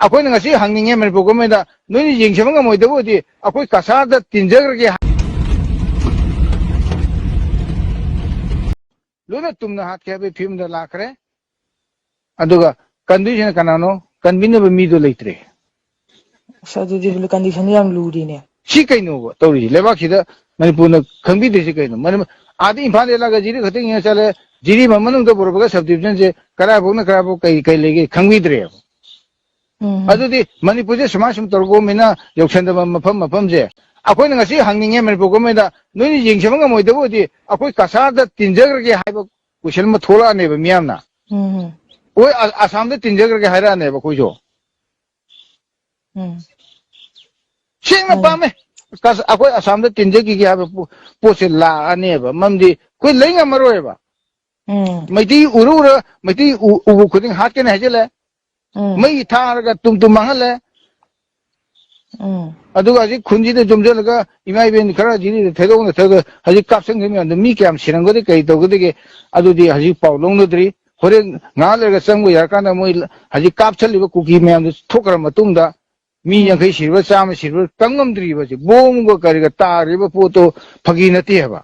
अखोई नंगसी हंगनिंगे मनपुर गवर्नमेंट नोनी येंगसेबंग मोइदबोदि अखोई कसादा तिंजग्रगे लोना तुमना हाथ के फिल्म दा लाखरे अदुगा कंडीशन कनानो कन्वीनब मीदो लेत्रे सादुदी बुल कंडीशन याम लूरीने सी कइनो तौरी लेबाक सिदा मणिपुर खंबी देसी कइनो मन आदि इम्फाल एलागा जिरी खतिंग ये चले जिरी ममनुंग तो बरोबगा सब डिवीजन से कराबोना कराबो कई लेगे खंबीद्रे अदुदी मणिपुर से समाज सम तोरगो मिना योक्संदब मफम जे अखोई नंगसी हंगनिंगे मनपुर गवर्नमेंट नोनी येंगसेबंग मोइदबोदि अखोई कसादा तिंजग्रगे हाइबो क्वेश्चन म थोलाने बे मियामना ओय आसाम दे तिंजग्रगे हाइराने बे कोइजो सेंगना पामे कस अखोई आसाम दे तिंजगी के हाइबो पोसे लाने बे ममदी कोई लेंगा मरोएबा मैती उरुर मैती उबु खुदिंग हाथ के नहजले मई थारगा तुम मंगले अदुगा हजि खुंजी जुमजलगा इमा इबेन खरा जिरी थेदोंग थेग हजि कापसंग mi मी क्याम सिरंगदि कई तोगदि अदुदि हजि पाउलोंगद्रि होरे नालेगा संगु याकाना मोइ हजि कापछलिबा कुकी म्याम थोकरा मतुंगदा मी यंखै सिरबा चाम सिरबा तंगमद्रि बजि बोंगो करिगा तारिबा पोतो फगी नति हेबा